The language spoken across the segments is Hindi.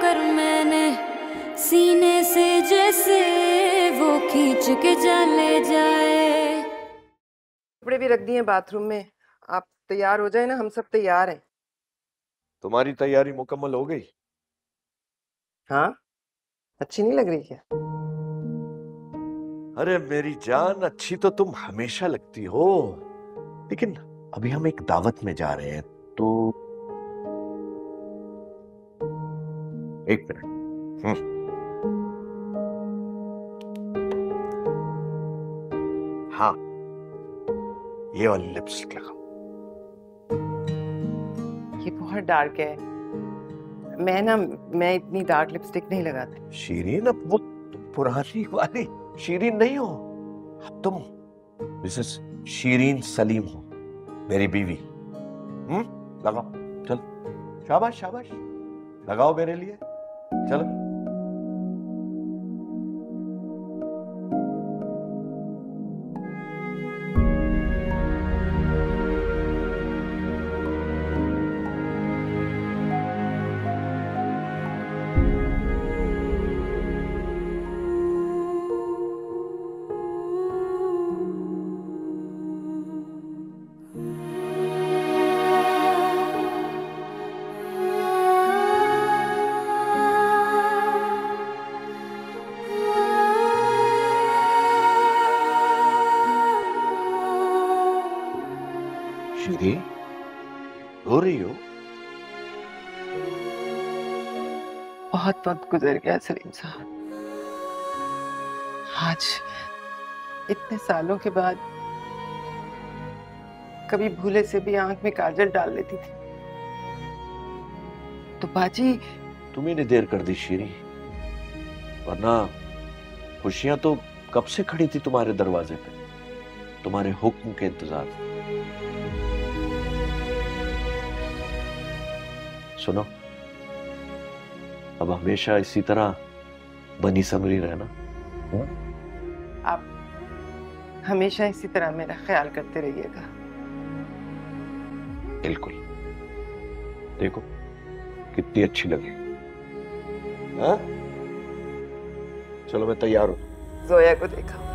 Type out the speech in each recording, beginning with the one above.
कर मैंने सीने से, जैसे वो खींच के चले जाए। कपड़े भी रख दिए बाथरूम में, आप तैयार हो जाए ना, हम सब तैयार हैं। तुम्हारी तैयारी मुकम्मल हो गई? हाँ, अच्छी नहीं लग रही क्या? अरे मेरी जान, अच्छी तो तुम हमेशा लगती हो, लेकिन अभी हम एक दावत में जा रहे हैं तो एक मिनट। हाँ, ये वाली लिपस्टिक लगाओ। ये बहुत डार्क है। मैं इतनी डार्क लिपस्टिक नहीं लगाती। शीरीन, अब वो तुम पुरानी वाली शीरीन नहीं हो, अब तुम मिसेस शीरीन सलीम हो, मेरी बीवी। लगाओ, चल, शाबाश शाबाश, लगाओ मेरे लिए, चलो। शीरीन, रो रही हो? बहुत वक्त गुजर गया सलीम साहब। आज इतने सालों के बाद कभी भूले से भी आंख में काजल डाल लेती थी तो बाजी। तुम्ही ने देर कर दी शीरी, वरना खुशियां तो कब से खड़ी थी तुम्हारे दरवाजे पे, तुम्हारे हुक्म के इंतजार में। सुनो, अब हमेशा इसी तरह बनी समरी रहना। आप हमेशा इसी तरह मेरा ख्याल करते रहिएगा। बिल्कुल, देखो कितनी अच्छी लगी। हाँ, चलो मैं तैयार हूं। जोया को देखा,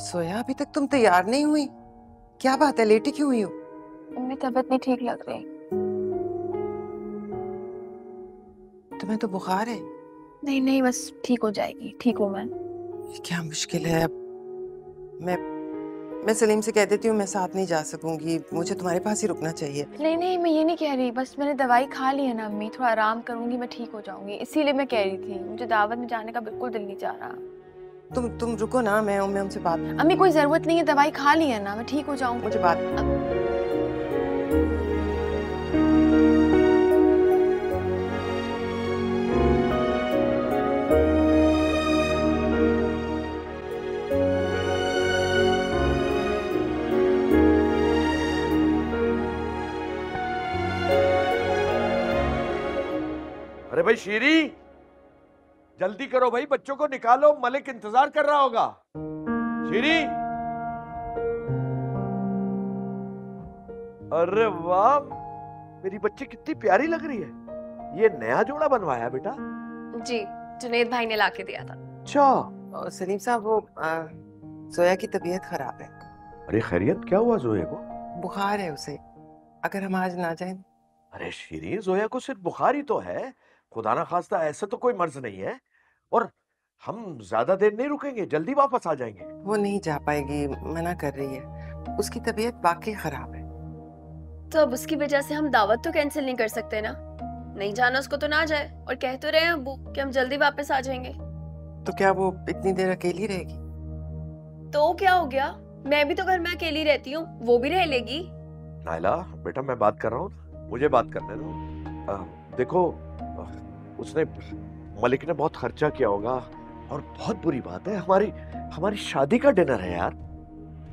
सोया अभी तक तुम तैयार नहीं हुई? क्या बात है, लेटी क्यों हुई हो? मेरी तबीयत नहीं ठीक लग रही। तुम्हें तो बुखार है। नहीं नहीं, बस ठीक हो जाएगी, ठीक हूँ मैं। क्या मुश्किल है अब। मैं सलीम से कह देती हूँ मैं साथ नहीं जा सकूंगी, मुझे तुम्हारे पास ही रुकना चाहिए। नहीं नहीं, मैं ये नहीं कह रही, बस मैंने दवाई खा ली है ना अम्मी, थोड़ा आराम करूंगी मैं ठीक हो जाऊंगी, इसीलिए मैं कह रही थी। मुझे दावत में जाने का बिल्कुल दिल नहीं चाह रहा। तुम रुको ना, मैं उनसे बात। अम्मी कोई जरूरत नहीं है, दवाई खा ली है ना, मैं ठीक हो जाऊंगी। मुझे बात। अरे भाई शीरी, जल्दी करो भाई, बच्चों को निकालो, मलिक इंतजार कर रहा होगा। शीरी, अरे वाह, मेरी बच्ची कितनी प्यारी लग रही है। ये नया जोड़ा बनवाया बेटा? जी, जुनेद भाई ने लाके दिया था। अच्छा। सलीम साहब, वो जोया की तबीयत खराब है। अरे खैरियत, क्या हुआ जोया को? बुखार है उसे, अगर हम आज ना जाएं। अरे शीरी, जोया को सिर्फ बुखार ही तो है, खुदा ना खास्ता ऐसा तो कोई मर्ज नहीं है, और हम ज्यादा देर नहीं रुकेंगे, जल्दी वापस आ जाएंगे। वो नहीं जा पाएगी, मना कर रही है, उसकी तबीयत वाकई खराब है। तो अब उसकी वजह से हम दावत तो कैंसिल नहीं कर सकते ना। नहीं जाना उसको तो ना जाए, और कह तो रहे हैं अब्बू कि हम जल्दी वापस आ जाएंगे। तो क्या वो इतनी देर अकेली रहेगी? तो क्या हो गया, मैं भी तो घर में अकेली रहती हूँ, वो भी रह लेगी। नायला बेटा, मैं बात कर रहा हूँ, मुझे बात करने दो। देखो, उसने, मलिक ने बहुत खर्चा किया होगा, और बहुत बुरी बात है, हमारी शादी का डिनर है यार,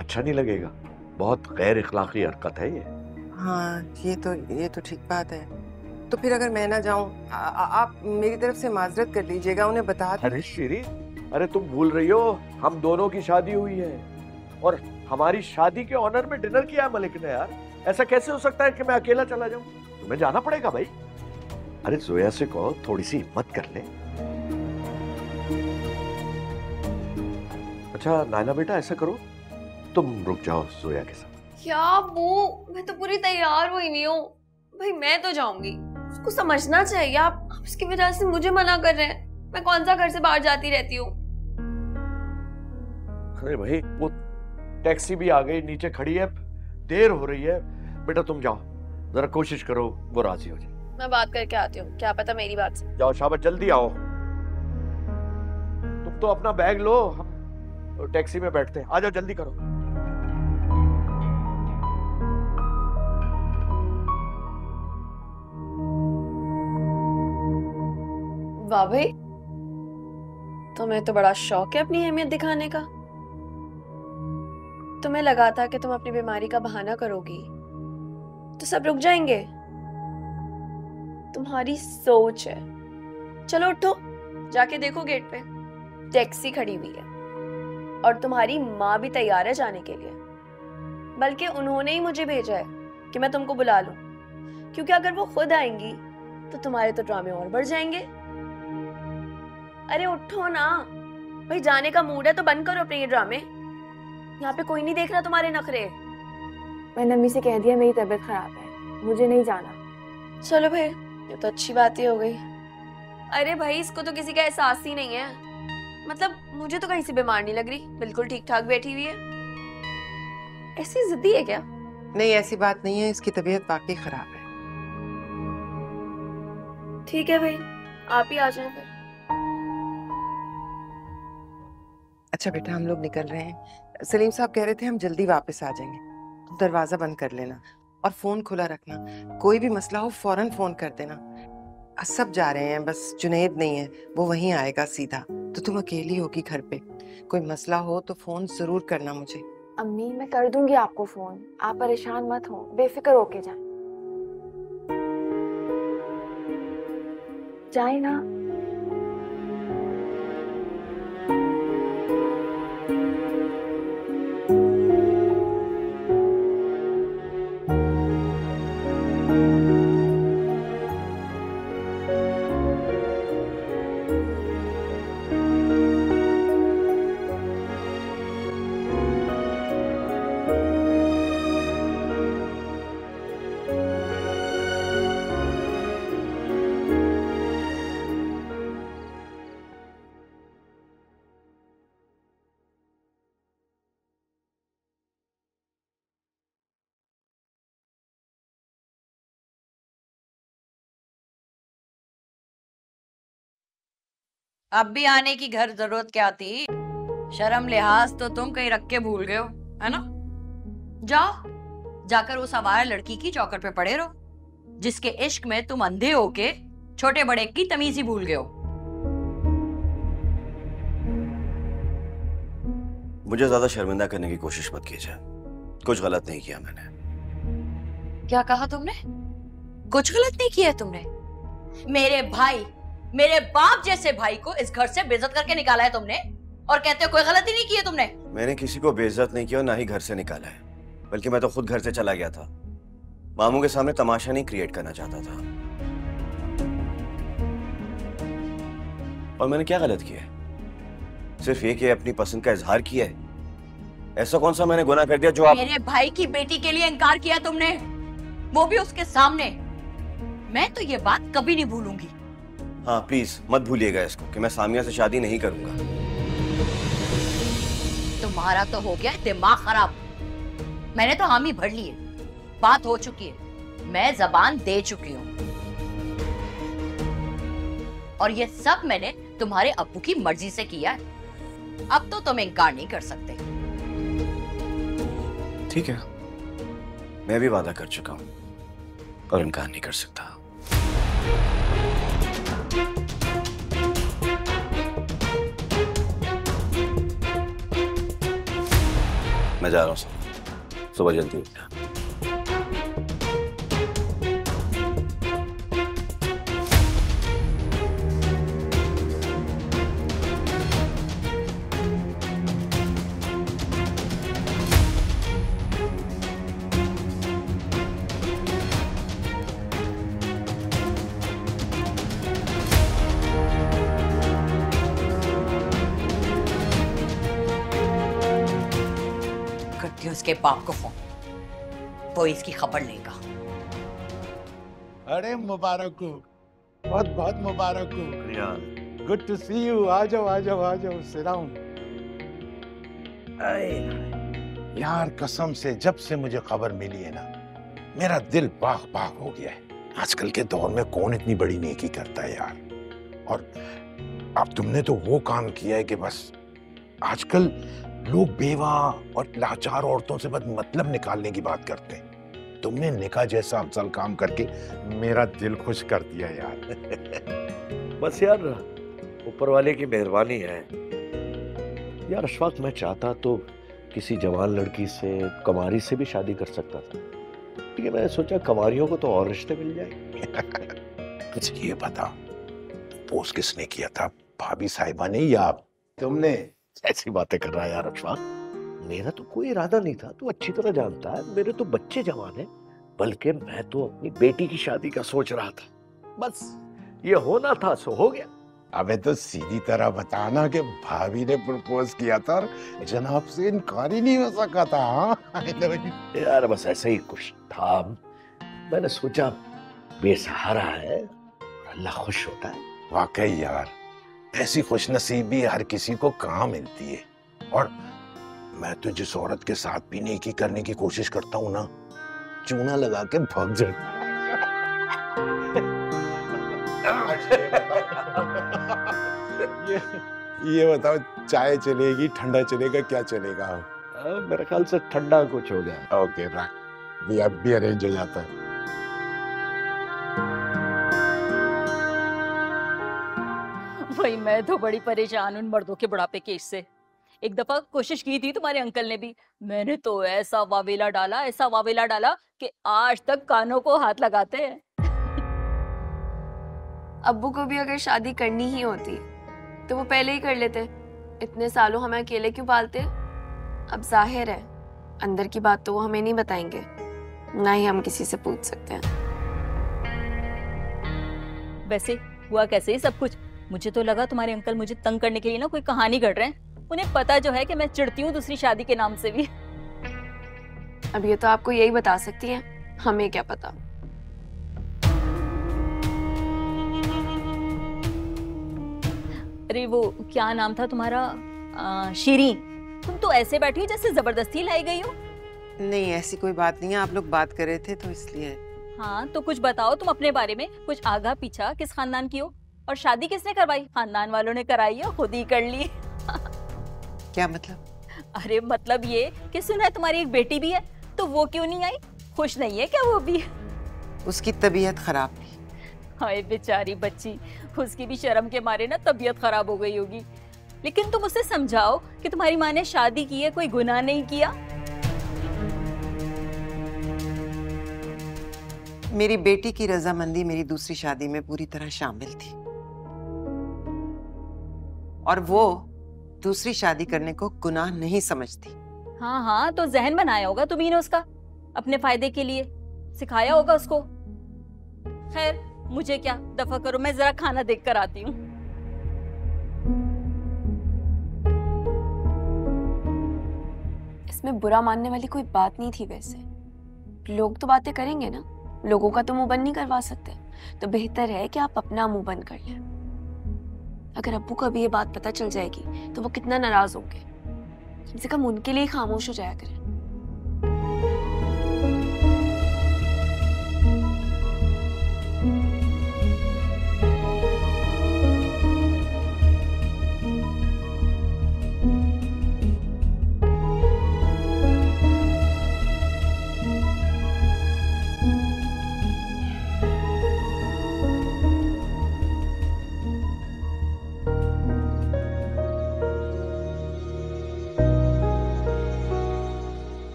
अच्छा नहीं लगेगा, बहुत गैर इखलाकी हरकत है ये। हाँ, ये तो ठीक बात है, तो फिर अगर मैं ना जाऊं, आप मेरी तरफ से माजरत कर लीजिएगा, उन्हें बता दें। अरे शीरीन, अरे तुम भूल रही हो हम दोनों की शादी हुई है और हमारी शादी के ऑनर में डिनर किया है मलिक ने यार। ऐसा कैसे हो सकता है कि मैं अकेला चला जाऊं? तुम्हें जाना पड़ेगा भाई। अरे जोया से कहो थोड़ी सी हिम्मत कर ले। अच्छा नायला बेटा, ऐसा करो तुम रुक जाओ जोया के साथ। क्या वो, मैं तो पूरी तैयार हुई नहीं हूँ भाई, मैं तो जाऊंगी। उसको समझना चाहिए, आप इसकी वजह से मुझे मना कर रहे हैं। मैं कौन सा घर से बाहर जाती रहती हूँ। अरे भाई वो टैक्सी भी आ गई, नीचे खड़ी है, देर हो रही है। बेटा तुम जाओ, जरा कोशिश करो वो राजी हो जाए। मैं बात करके आती हूँ, क्या पता मेरी बात से। जाओ शाबाश, जल्दी आओ। तुम तो अपना बैग लो, हम टैक्सी में बैठते हैं। आ जाओ जल्दी करो। वाह भाई, तुम्हें तो बड़ा शौक है अपनी अहमियत दिखाने का। तुम्हें लगा था कि तुम अपनी बीमारी का बहाना करोगी तो सब रुक जाएंगे। तुम्हारी सोच है। चलो उठो, जाके देखो गेट पे टैक्सी खड़ी हुई है और तुम्हारी माँ भी तैयार है जाने के लिए। बल्कि उन्होंने ही मुझे भेजा है कि मैं तुमको बुला लूं, क्योंकि अगर वो खुद आएंगी तो तुम्हारे तो ड्रामे और बढ़ जाएंगे। अरे उठो ना भाई, जाने का मूड है तो बंद करो अपने ये ड्रामे। यहाँ पे कोई नहीं देख रहा तुम्हारे नखरे। मैंने अम्मी से कह दिया मेरी तबीयत खराब है, मुझे नहीं जाना। चलो भाई, ये तो अच्छी बात ही हो गई। अरे भाई, इसको तो किसी का एहसास ही नहीं है। मतलब मुझे तो कहीं से बीमार नहीं लग रही, बिल्कुल ठीक ठाक बैठी हुई है। ऐसी जिद्दी है क्या? नहीं ऐसी बात नहीं है, इसकी तबीयत वाकई खराब है। ठीक है भाई, आप ही आ जाए फिर। अच्छा बेटा, हम लोग निकल रहे हैं। सलीम साहब कह रहे थे हम जल्दी वापस आ जाएंगे, तो दरवाजा बंद कर लेना और फोन खुला रखना। कोई भी मसला हो फौरन फोन कर देना। सब जा रहे हैं, बस जुनैद नहीं है, वो वहीं आएगा सीधा। तो तुम अकेली होगी घर पे, कोई मसला हो तो फोन जरूर करना मुझे। अम्मी मैं कर दूंगी आपको फोन, आप परेशान मत हो, बेफिक्र होके जाए। जाए ना। अब भी आने की घर जरूरत क्या थी? शर्म लिहाज तो तुम कहीं रख के भूल गए हो, है ना? जाओ, जाकर उस आवारा लड़की की चौकर पे पड़े रहो, जिसके इश्क में तुम अंधे होके छोटे बड़े की तमीज ही भूल गए हो। मुझे ज्यादा शर्मिंदा करने की कोशिश मत कीजिए, कुछ गलत नहीं किया मैंने। क्या कहा तुमने? कुछ गलत नहीं किया तुमने? मेरे भाई, मेरे बाप जैसे भाई को इस घर से बेइज्जत करके निकाला है तुमने, और कहते हो कोई गलती नहीं की है तुमने। मैंने किसी को बेइज्जत नहीं किया और ना ही घर से निकाला है, बल्कि मैं तो खुद घर से चला गया था। मामू के सामने तमाशा नहीं क्रिएट करना चाहता था। और मैंने क्या गलत किया है? सिर्फ ये कि अपनी पसंद का इजहार किया है। ऐसा कौन सा मैंने गुनाह कर दिया जो आप... मेरे भाई की बेटी के लिए इनकार किया तुमने, वो भी उसके सामने। मैं तो ये बात कभी नहीं भूलूंगी। हाँ प्लीज मत भूलिएगा इसको कि मैं सामिया से शादी नहीं करूंगा। तुम्हारा तो हो गया दिमाग खराब। मैंने तो हामी भर ली है, बात हो चुकी है, मैं जबान दे चुकी हूँ, और ये सब मैंने तुम्हारे अब्बू की मर्जी से किया है। अब तो तुम इनकार नहीं कर सकते। ठीक है, मैं भी वादा कर चुका हूँ और इनकार नहीं कर सकता। मैं जा रहा हूँ, सुबह जल्दी उठना। इसके बाप को फोन, वो इसकी खबर लेगा। अरे मुबारक हो, बहुत बहुत मुबारक हो। शुक्रिया। Good to see you. आ जाओ आ जाओ आ जाओ, सिट डाउन। यार कसम से जब से मुझे खबर मिली है ना, मेरा दिल बाग बाग हो गया है। आजकल के दौर में कौन इतनी बड़ी नेकी करता है यार। और अब तुमने तो वो काम किया है कि बस आजकल लोग बेवा और लाचार औरतों से बस मतलब निकालने की बात करते हैं। तुमने निकाह जैसा अफजल काम करके मेरा दिल खुश कर दिया यार। बस यार ऊपर वाले की मेहरबानी है यार। अशफाक मैं चाहता तो किसी जवान लड़की से, कमारी से भी शादी कर सकता था, लेकिन मैंने सोचा कमारियों को तो और रिश्ते मिल जाए। कुछ ये बता, पोस्ट किसने किया था, भाभी साहिबा ने या तुमने? ऐसी बातें कर रहा है यार अशफाक, मेरा तो कोई इरादा नहीं था। तू अच्छी तरह जानता है मेरे तो बच्चे जवान हैं, बल्कि मैं तो अपनी बेटी की शादी का सोच रहा था। बस ये होना था सो हो गया। अबे तो सीधी तरह बताना कि भाभी ने प्रपोज किया था और जनाब से इनकार ही नहीं हो सका था। हाँ यार बस ऐसे ही कुछ था, मैंने सोचा बेसहारा है, अल्लाह खुश होता है। वाकई यार, ऐसी खुशनसीबी हर किसी को कहाँ मिलती है। और मैं तो जिस औरत के साथ भी नेकी करने की कोशिश करता हूँ ना, चूना लगा के भाग जाता। ये बताओ, चाय चलेगी, ठंडा चलेगा, क्या चलेगा? मेरे ख्याल से ठंडा कुछ हो गया। ओके राइट, अब भी अरेंज हो जाता है। भाई मैं तो बड़ी परेशान हूँ मर्दों के बुढ़ापे केस से। एक दफा कोशिश की थी तुम्हारे अंकल ने भी, मैंने तो ऐसा वावेला डाला, ऐसा वावेला डाला कि आज तक कानों को हाथ लगाते हैं। अब्बू को भी अगर शादी करनी ही होती तो वो पहले ही कर लेते। इतने सालों हमें अकेले क्यों पालते? अब जाहिर है अंदर की बात तो वो हमें नहीं बताएंगे, ना ही हम किसी से पूछ सकते हैं। वैसे हुआ कैसे ही सब कुछ? मुझे तो लगा तुम्हारे अंकल मुझे तंग करने के लिए ना कोई कहानी गढ़ रहे हैं। उन्हें पता जो है कि मैं चिढ़ती हूँ दूसरी शादी के नाम से भी। अब ये तो आपको यही बता सकती है, हमें क्या पता। अरे वो क्या नाम था तुम्हारा, शीरीन। तुम तो ऐसे बैठी हो जैसे जबरदस्ती लाई गई हो। नहीं ऐसी कोई बात नहीं है, आप लोग बात कर रहे थे तो इसलिए। हाँ तो कुछ बताओ तुम अपने बारे में, कुछ आगा पीछा, किस खानदान की हो और शादी किसने करवाई? खानदान वालों ने कराई है, खुद ही कर ली। क्या मतलब? अरे मतलब ये कि सुना है तुम्हारी एक बेटी भी है, तो वो क्यों नहीं आई? खुश नहीं है क्या वो भी? उसकी तबीयत खराब थी। हाय बेचारी बच्ची, उसकी भी शर्म के मारे ना तबीयत खराब हो गई होगी। लेकिन तुम उसे समझाओ कि तुम्हारी माँ ने शादी की है, कोई गुनाह नहीं किया। मेरी बेटी की रजामंदी मेरी दूसरी शादी में पूरी तरह शामिल थी, और वो दूसरी शादी करने को गुनाह नहीं समझती। हाँ हाँ तो जहन बनाया होगा तुम्ही ने उसका, अपने फायदे के लिए सिखाया होगा उसको। खैर मुझे क्या, दफा करो, मैं जरा खाना देख कर आती हूँ। इसमें बुरा मानने वाली कोई बात नहीं थी। वैसे लोग तो बातें करेंगे ना, लोगों का तो मुंह बंद नहीं करवा सकते, तो बेहतर है कि आप अपना मुंह बंद कर लें। अगर अब्बू को अभी ये बात पता चल जाएगी तो वो कितना नाराज होंगे। कम से कम उनके लिए खामोश हो जाया करें।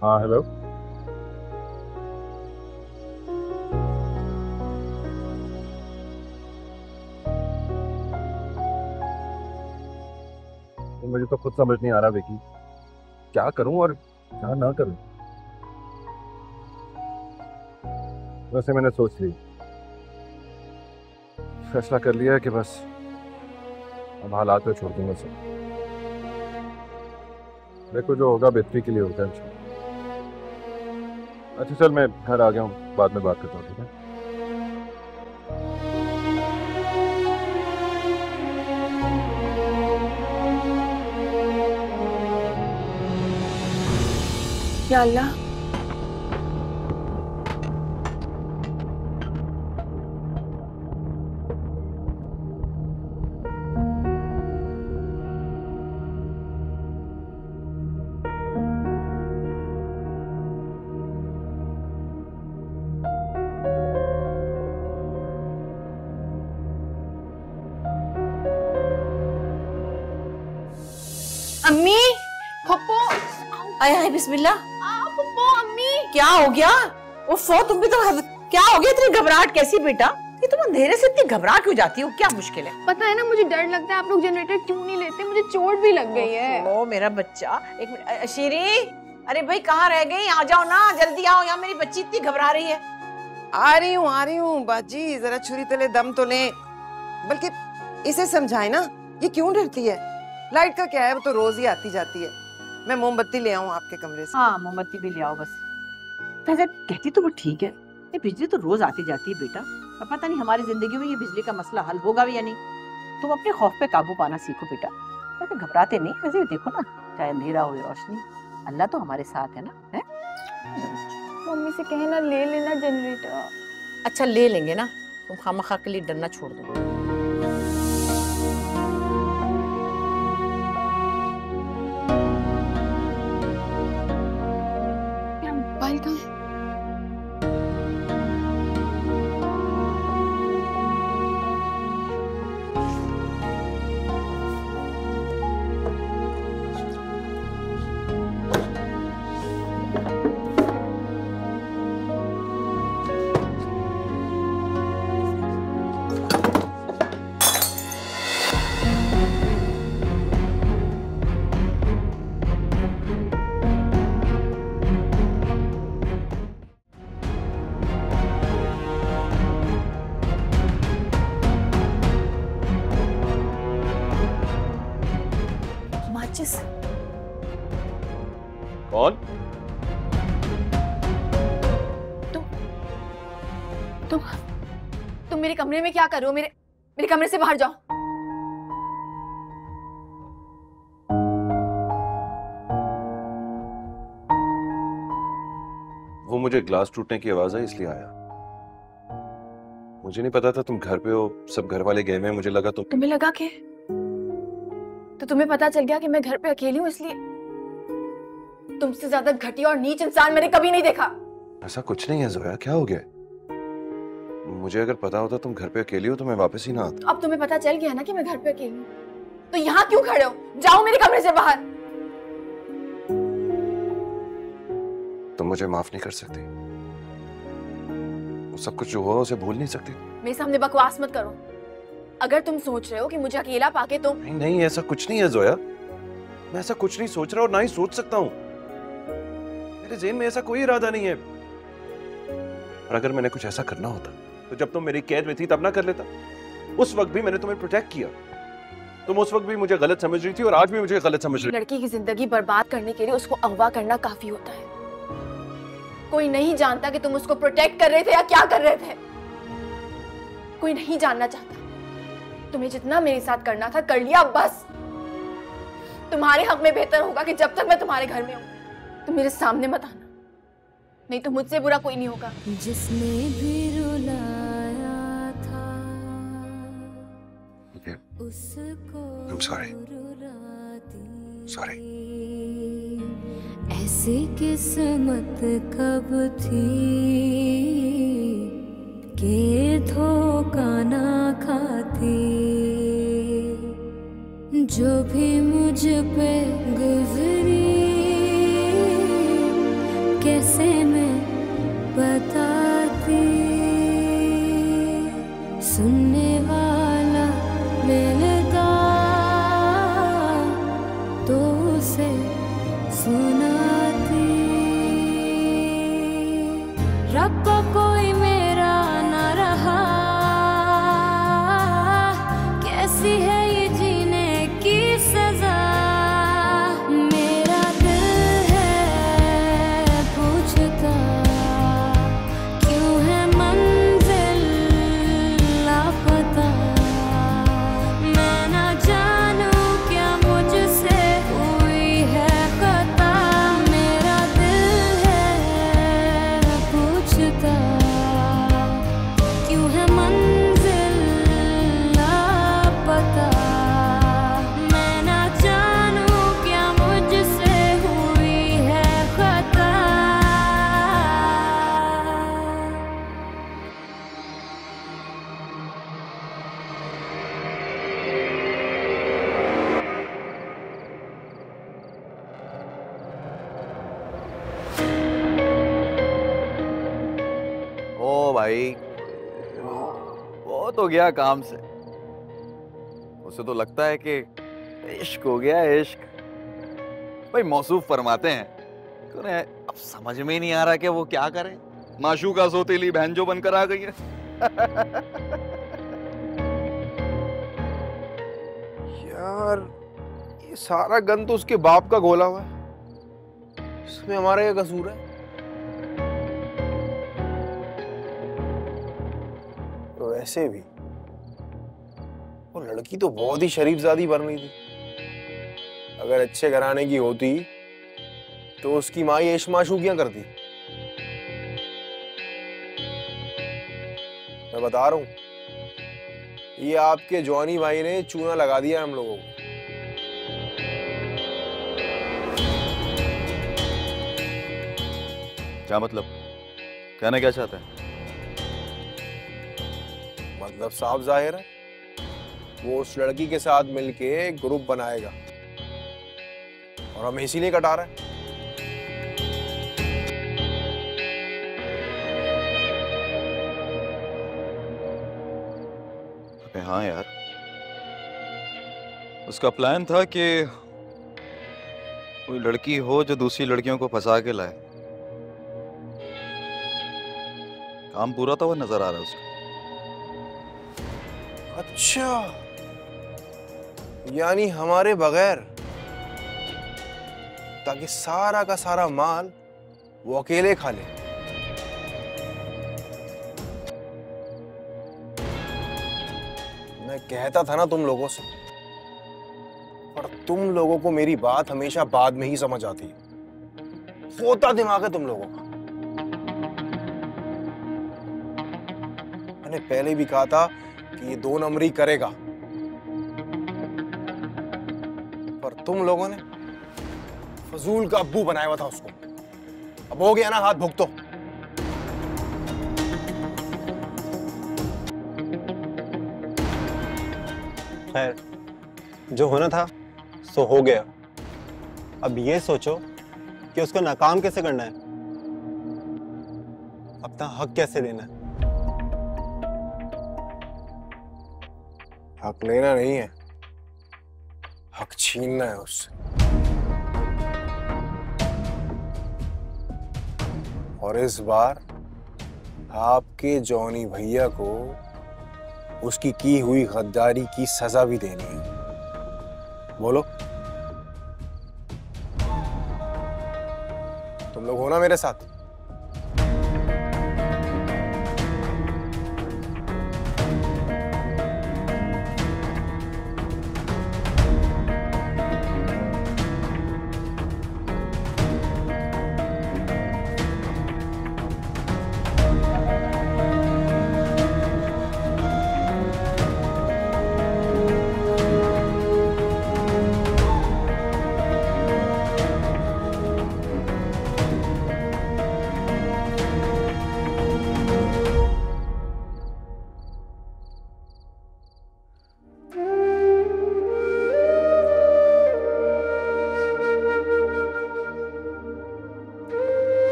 हाँ हेलो। मुझे तो खुद समझ नहीं आ रहा विकी, क्या करूं और क्या ना करूं। वैसे मैंने सोच ली, फैसला कर लिया है कि बस अब हालात पे छोड़ दूंगा सब। देखो जो होगा बेहतरी के लिए होगा इंशाल्लाह। अच्छा चल मैं घर आ गया हूँ, बाद में बात करता हूँ, ठीक है? या अल्लाह, अम्मी, पप्पो, आया है बिस्मिल्लाह। पप्पो, अम्मी, क्या हो गया? उफ़ो, तुम भी तो क्या हो गया? इतनी घबराहट कैसी बेटा? ये तुम अंधेरे से इतनी घबरा क्यों जाती हो? क्या मुश्किल है? पता है ना, मुझे डर लगता है आप लोग जनरेटर क्यों नहीं लेते, मुझे चोट भी लग गई है। ओ मेरा बच्चा, एक मिनट। शीरी, अरे भाई कहाँ रह गई? आ जाओ ना, जल्दी आओ, यहाँ मेरी बच्ची इतनी घबरा रही है। आ रही हूँ बाजी, जरा छुरी तले दम तो ले। बल्कि इसे समझाए ना, ये क्यों डरती है? लाइट का क्या है, वो तो रोज ही आती जाती है। मैं मोमबत्ती ले आऊं आपके कमरे से? हाँ, मोमबत्ती भी ले आओ बस। वैसे कहती तो वो ठीक है, ये बिजली तो रोज आती जाती है बेटा। अब पता नहीं हमारी जिंदगी में ये बिजली का मसला हल होगा भी या नहीं। तुम अपने खौफ पे काबू पाना सीखो बेटा। वैसे घबराते नहीं, वैसे देखो ना, चाहे अंधेरा हो या रोशनी, अल्लाह तो हमारे साथ है ना, है? मम्मी से कहना ले लेना जनरेटर। अच्छा ले लेंगे ना, तुम खामखा के लिए डरना छोड़ दो। मोबाइल कहाँ है? माचिस। कौन? तुम मेरे कमरे में क्या कर रहे हो? मेरे कमरे से बाहर जाओ। वो मुझे ग्लास टूटने की आवाज आई इसलिए आया। मुझे नहीं पता था तुम घर पे हो, सब घर वाले गए हुए हैं, मुझे लगा तुम। तुम्हें लगा के? तो तुम्हें पता चल गया कि मैं घर पे अकेली हूँ, इसलिए? तुमसे ज्यादा घटिया और नीच इंसान मैंने कभी नहीं देखा। ऐसा कुछ नहीं है जोया, क्या हो गया? मुझे अगर पता होता तुम घर पे अकेली हो तो मैं वापस ही ना आता। अब तुम्हें पता चल गया ना कि मैं घर पे अकेली हूँ, तो यहाँ क्यों खड़े हो? जाओ मेरे कमरे से बाहर। तुम मुझे माफ नहीं कर सकती? वो सब कुछ जो हुआ उसे भूल नहीं सकती? मेरे सामने बकवास मत करो। अगर तुम सोच रहे हो कि मुझे अकेला पाके तुम... नहीं नहीं, ऐसा कुछ नहीं है जोया, मैं ऐसा कुछ नहीं सोच रहा और ना ही सोच सकता हूँ। मेरे ज़हन में ऐसा कोई इरादा नहीं है। और अगर मैंने कुछ ऐसा करना होता तो जब तुम मेरी कैद में थी तब ना कर लेता। उस वक्त भी मैंने तुम्हें प्रोटेक्ट किया। तुम उस वक्त भी मुझे गलत समझ रही थी और आज भी मुझे गलत समझ रही। लड़की की जिंदगी बर्बाद करने के लिए उसको अगवा करना काफी होता है। कोई नहीं जानता कि तुम उसको प्रोटेक्ट कर रहे थे या क्या कर रहे थे। कोई नहीं जानना चाहता। तुम्हें जितना मेरे साथ करना था कर लिया, बस। तुम्हारे हक में बेहतर होगा कि जब तक मैं तुम्हारे घर में हूं तुम मेरे सामने मत आना, नहीं तो मुझसे बुरा कोई नहीं होगा। जिसने भी रुलाया था उसको I'm sorry. Sorry. ऐसी किस्मत कब थी कि धोखा ना खाती। जो भी मुझ पे गुजरी कैसे मैं बताती। सुनने वाला मिलता तो उसे सुनाती। रब को कोई मेरा न रहा, कैसी है ये जीने की सजा। मेरा ओ भाई, वो तो गया काम से। उसे तो लगता है कि इश्क हो गया, इश्क। भाई मौसूफ फरमाते हैं कि उन्हें अब समझ में ही नहीं आ रहा कि वो क्या करे। माशूका सोतीली बहन जो बनकर आ गई है। यार ये सारा गन तो उसके बाप का घोला हुआ है, इसमें हमारा क्या कसूर है? तो वैसे भी वो लड़की तो बहुत ही शरीफजादी बन रही थी। अगर अच्छे घराने की होती तो उसकी माँ ये इश्क-माशूकियां करती। मैं बता रहा हूं, ये आपके जॉनी भाई ने चूना लगा दिया हम लोगों को। क्या मतलब? कहना क्या चाहते हैं? मतलब साफ जाहिर है, वो उस लड़की के साथ मिलके ग्रुप बनाएगा और हमें इसीलिए कटा रहा है। अबे हाँ यार, उसका प्लान था कि कोई लड़की हो जो दूसरी लड़कियों को फंसा के लाए। काम पूरा तो हुआ नजर आ रहा है उसका। अच्छा, यानी हमारे बगैर, ताकि सारा का सारा माल वो अकेले खा ले। मैं कहता था ना तुम लोगों से, पर तुम लोगों को मेरी बात हमेशा बाद में ही समझ आती है। खोता दिमाग है तुम लोगों का। मैंने पहले भी कहा था कि ये 2 नंबरी करेगा, पर तुम लोगों ने फजूल का अब्बू बनाया हुआ था उसको। अब हो गया ना, हाथ भुगतो। खैर, जो होना था सो हो गया। अब ये सोचो कि उसको नाकाम कैसे करना है, अपना हक कैसे लेना है। हक लेना नहीं है, हक छीनना है उससे। और इस बार आपके जॉनी भैया को उसकी की हुई गद्दारी की सजा भी देनी है। बोलो, तुम लोग हो ना मेरे साथ?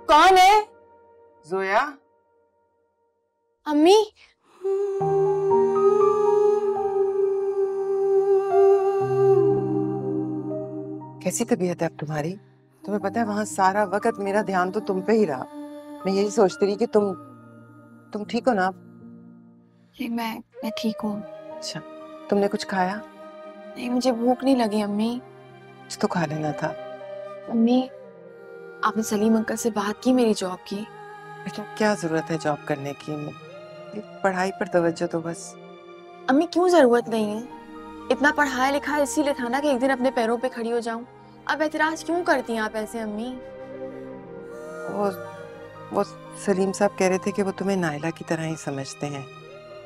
कौन है? जोया। अम्मी। कैसी तबीयत है अब तुम्हारी? तुम्हें पता है वहां सारा वक्त मेरा ध्यान तो तुम पे ही रहा। मैं यही सोचती रही कि तुम ठीक हो ना? मैं ठीक हूँ। अच्छा, तुमने कुछ खाया? नहीं, मुझे भूख नहीं लगी अम्मी। कुछ तो खा लेना था। अम्मी, आपने सलीम अंकल से बात की मेरी जॉब की? बेटा क्या जरूरत है जॉब करने की, पढ़ाई पर तवज्जो तो बस। अम्मी क्यों जरूरत नहीं है? इतना पढ़ाया लिखा इसीलिए था ना कि एक दिन अपने पैरों पे खड़ी हो जाऊं। अब एतराज क्यों करती हैं आप ऐसे अम्मी? वो सलीम साहब कह रहे थे कि वो तुम्हें नायला की तरह ही समझते हैं।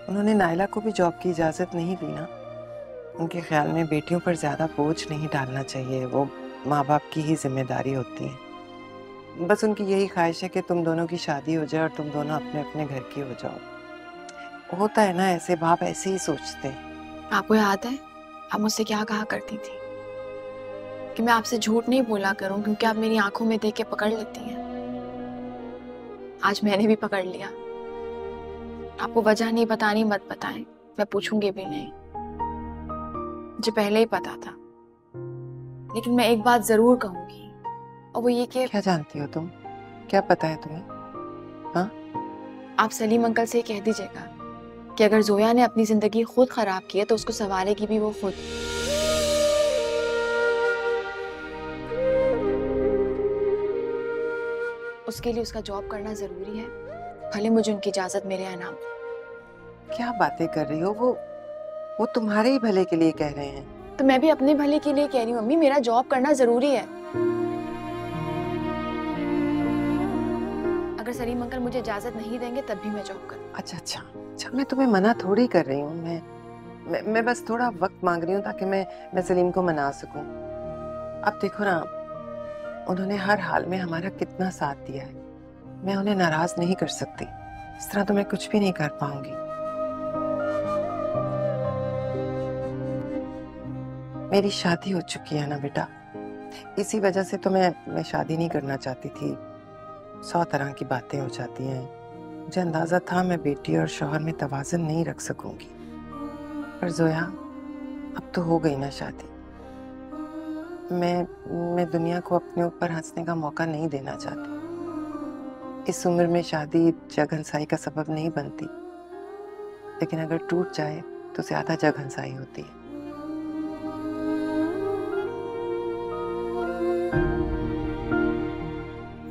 उन्होंने नायला को भी जॉब की इजाजत नहीं दी ना। उनके ख्याल में बेटियों पर ज्यादा बोझ नहीं डालना चाहिए, वो माँ बाप की ही जिम्मेदारी होती है। बस उनकी यही ख्वाहिश है कि तुम दोनों की शादी हो जाए और तुम दोनों अपने अपने घर की हो जाओ। होता है ना, ऐसे बाप ऐसे ही सोचते हैं। आपको याद है आप मुझसे क्या कहा करती थी कि मैं आपसे झूठ नहीं बोला करूं क्योंकि आप मेरी आंखों में देख के पकड़ लेती हैं। आज मैंने भी पकड़ लिया। आपको वजह नहीं बतानी, मत बताएं, मैं पूछूंगी भी नहीं। मुझे पहले ही पता था, लेकिन मैं एक बात जरूर कहूंगी और वो ये कि क्या जानती हो तुम? क्या पता है तुम्हें? हाँ, आप सलीम अंकल से कह दीजिएगा कि अगर जोया ने अपनी जिंदगी खुद खराब की है तो उसको संवारेगी भी वो खुद। उसके लिए उसका जॉब करना जरूरी है, भले मुझे उनकी इजाजत मेरे यहाँ ना हो। क्या बातें कर रही हो? वो तुम्हारे ही भले के लिए कह रहे हैं। तो मैं भी अपने भले के लिए कह रही हूँ मम्मी, मेरा जॉब करना जरूरी है। अगर सलीम अंकल मुझे इजाजत नहीं देंगे तब भी मैं जॉब करूँ। अच्छा, मैं तुम्हें मना थोड़ी कर रही हूँ। मैं बस थोड़ा वक्त मांग रही हूँ ताकि मैं सलीम को मना सकूं। अब देखो ना, उन्होंने हर हाल में हमारा कितना साथ दिया है। मैं उन्हें नाराज नहीं कर सकती। इस तरह तो मैं कुछ भी नहीं कर पाऊंगी। मेरी शादी हो चुकी है ना बेटा, इसी वजह से तो मैं शादी नहीं करना चाहती थी। 100 तरह की बातें हो जाती हैं। मुझे अंदाजा था मैं बेटी और शौहर में तवाज़ुन नहीं रख सकूंगी, पर जोया अब तो हो गई ना शादी। मैं दुनिया को अपने ऊपर हंसने का मौका नहीं देना चाहती। इस उम्र में शादी जगहंसाई का सबब नहीं बनती, लेकिन अगर टूट जाए तो ज्यादा जगहंसाई होती है।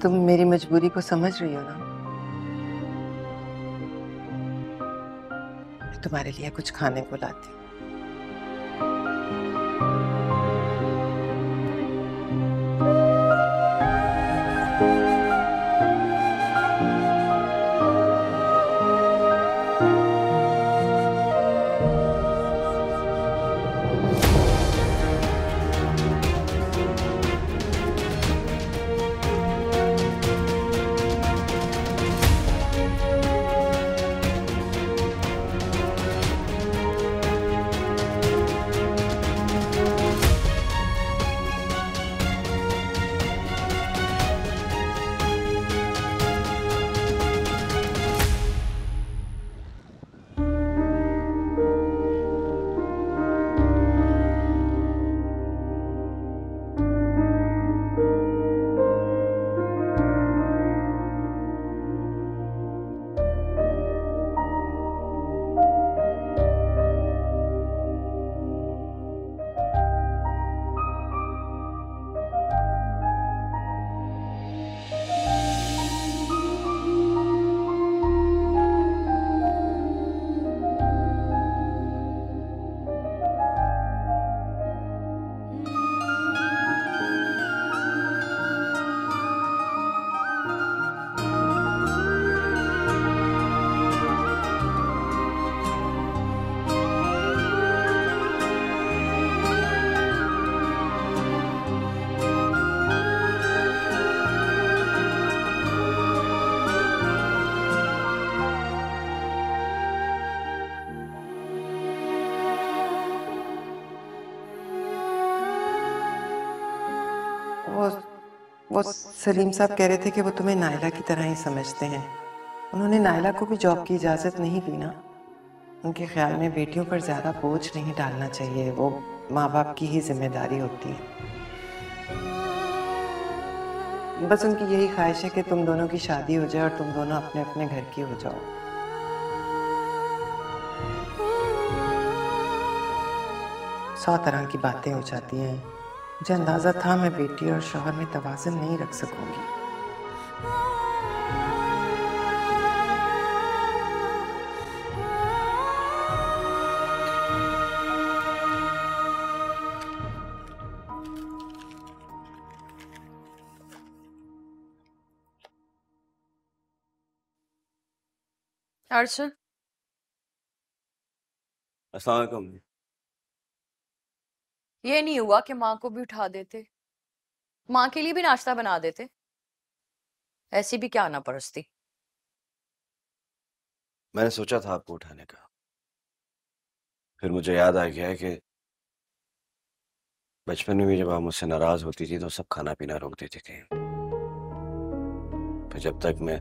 तुम मेरी मजबूरी को समझ रही हो ना? मैं तुम्हारे लिए कुछ खाने को लाती हूँ। वो सलीम साहब कह रहे थे कि वो तुम्हें नायला की तरह ही समझते हैं। उन्होंने नायला को भी जॉब की इजाजत नहीं दी ना। उनके ख्याल में बेटियों पर ज्यादा बोझ नहीं डालना चाहिए, वो माँ बाप की ही जिम्मेदारी होती है। बस उनकी यही ख्वाहिश है कि तुम दोनों की शादी हो जाए और तुम दोनों अपने अपने घर की हो जाओ। 100 तरह की बातें हो जाती हैं। मुझे अंदाजा था मैं बेटी और शौहर में तवाज़ुन नहीं रख सकूंगी। अर्शद, अस्सलाम वालेकुम। ये नहीं हुआ कि माँ को भी उठा देते, माँ के लिए भी नाश्ता बना देते? ऐसी भी क्या आना परस्ती। मैंने सोचा था आपको उठाने का, फिर मुझे याद आ गया कि बचपन में भी जब आप मुझसे नाराज होती थी तो सब खाना पीना रोक देती थी। फिर जब तक मैं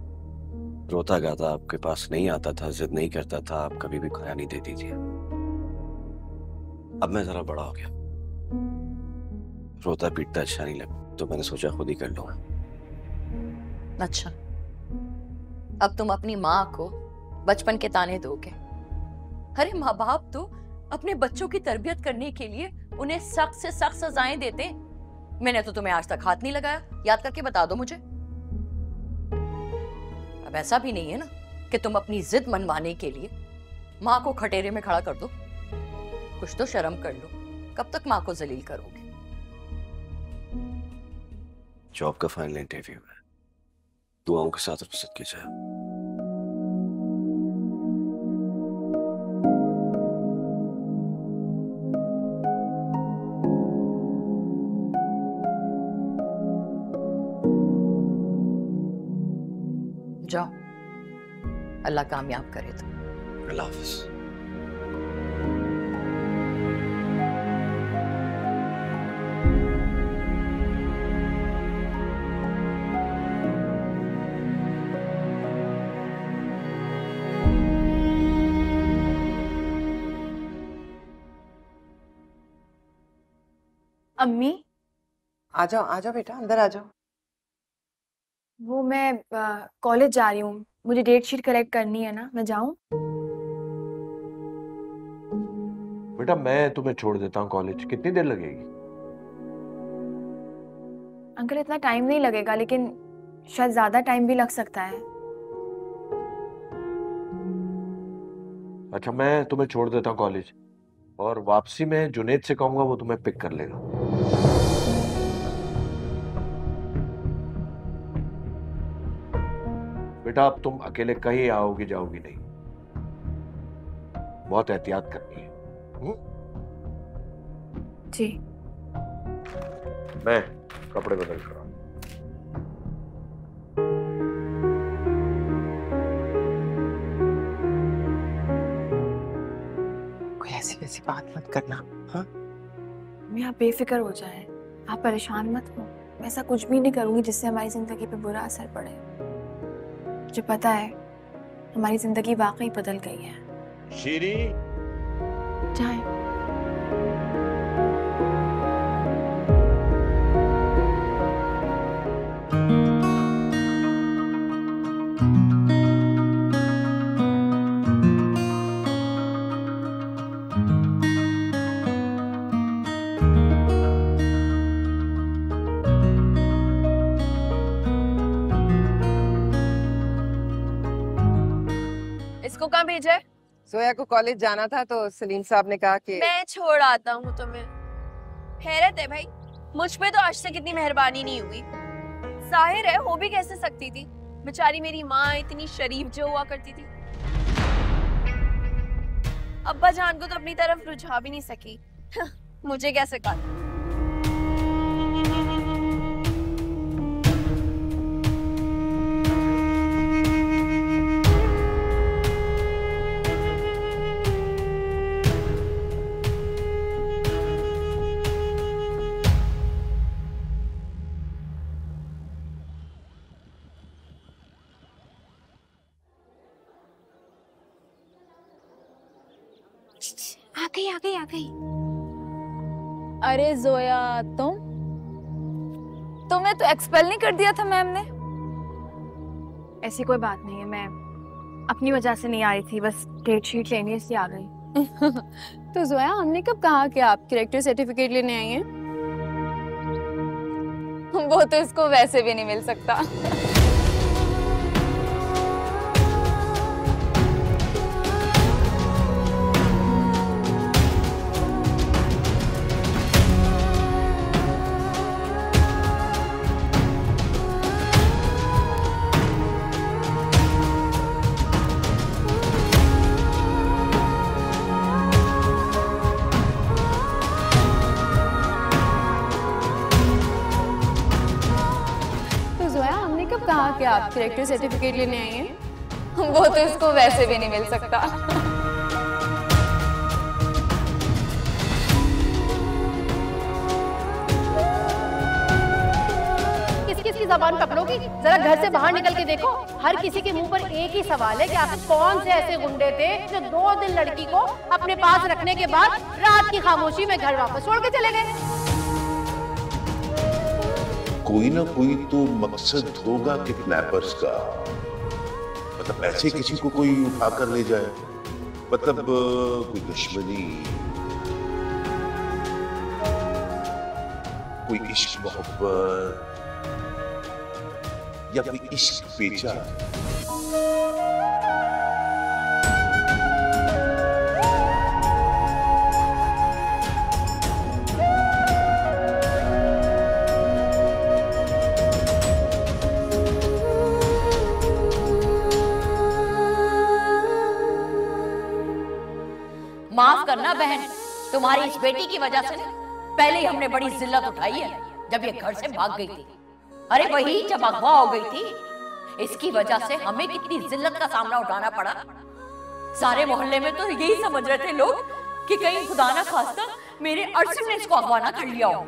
रोता गाता आपके पास नहीं आता था, जिद नहीं करता था, आप कभी भी खाया नहीं देती थी। अब मैं जरा बड़ा हो गया, रोता पीटता अच्छा नहीं लगा, तो मैंने सोचा खुद ही कर लूंगा। अच्छा, अब तुम अपनी माँ को बचपन के ताने दोगे? अरे माँ बाप तो अपने बच्चों की तरबियत करने के लिए उन्हें सख्त से सख्त सजाएं देते। मैंने तो तुम्हें आज तक हाथ नहीं लगाया, याद करके बता दो मुझे। अब ऐसा भी नहीं है ना कि तुम अपनी जिद मनवाने के लिए माँ को खटेरे में खड़ा कर दो। कुछ तो शर्म कर लो, कब तक माँ को जलील करोगे? जॉब का फाइनल इंटरव्यू है, दुआओं के साथ रुखसत कीजिए। जाओ, अल्लाह कामयाब करे तो। अल्लाह हाफिज। अम्मी, आ जाओ बेटा, अंदर आ जाओ। वो मैं कॉलेज जा रही हूँ, मुझे डेट शीट कलेक्ट करनी है ना, मैं जाऊँ? बेटा मैं तुम्हें छोड़ देता हूँ कॉलेज, कितनी देर लगेगी? अंकल इतना टाइम नहीं लगेगा, लेकिन शायद ज्यादा टाइम भी लग सकता है। अच्छा मैं तुम्हें छोड़ देता हूँ कॉलेज, और वापसी में जुनेद से कहूंगा वो तुम्हें पिक कर लेगा। बेटा अब तुम अकेले कहीं आओगी जाओगी नहीं, बहुत एहतियात करनी है। जी। मैं कपड़े बदल कर आऊं। कोई ऐसी वैसी बात मत करना, हाँ? मैं आप बेफिक्र हो जाए, आप परेशान मत हो। मैं ऐसा कुछ भी नहीं करूंगी जिससे हमारी जिंदगी पे बुरा असर पड़े। मुझे पता है हमारी जिंदगी वाकई बदल गई है। शीरी, जाए। इसको कहाँ भेजा है? सोया को कॉलेज जाना था तो सलीम साहब ने कहा कि मैं छोड़ आता हूँ तुम्हें। हैरत है भाई, मुझ पे तो आज तक इतनी मेहरबानी नहीं हुई। जाहिर है हो भी कैसे सकती थी, बेचारी मेरी माँ इतनी शरीफ जो हुआ करती थी। अब्बा जान को तो अपनी तरफ रुझा भी नहीं सकी। मुझे कैसे कहा? आ गई। अरे जोया, तुम्हें तो एक्सपेल नहीं कर दिया था मैम ने? ऐसी कोई बात नहीं है, मैं अपनी वजह से नहीं आई थी, बस डेट शीट लेने इसलिए आ गई। तो जोया, हमने कब कहा कि आप कैरेक्टर सर्टिफिकेट लेने आई हैं? वो तो इसको वैसे भी नहीं मिल सकता। क्या आप कैरेक्टर सर्टिफिकेट लेने आई हैं? वो तो इसको वैसे भी नहीं मिल सकता। किसकी जबान पकड़ोगी? जरा घर से बाहर निकल के देखो। हर किसी के मुंह पर एक ही सवाल है कि आखिर कौन से ऐसे गुंडे थे जो 2 दिन लड़की को अपने पास रखने के बाद रात की खामोशी में घर वापस छोड़ के चले गए। कोई ना कोई तो मकसद होगा किडनैपर्स का। मतलब ऐसे किसी को कोई उठा कर ले जाए, मतलब कोई दुश्मनी, कोई इश्क मोहब्बत या कोई इश्क बेचा। माफ करना बहन, तुम्हारी इस बेटी की वजह से पहले ही हमने बड़ी जिल्लत उठाई है जब ये घर से भाग गई थी। अरे वही जब अगवा हो गई थी, इसकी वजह से हमें कितनी जिल्लत का सामना उठाना पड़ा। सारे मोहल्ले में तो यही समझ रहे थे लोग कि कहीं खुदा ना खास्ता मेरे अर्जुन ने इसको अगवा ना कर लिया हो।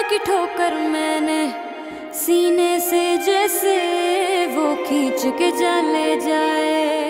की ठोकर मैंने सीने से जैसे वो खींच के चले जाए।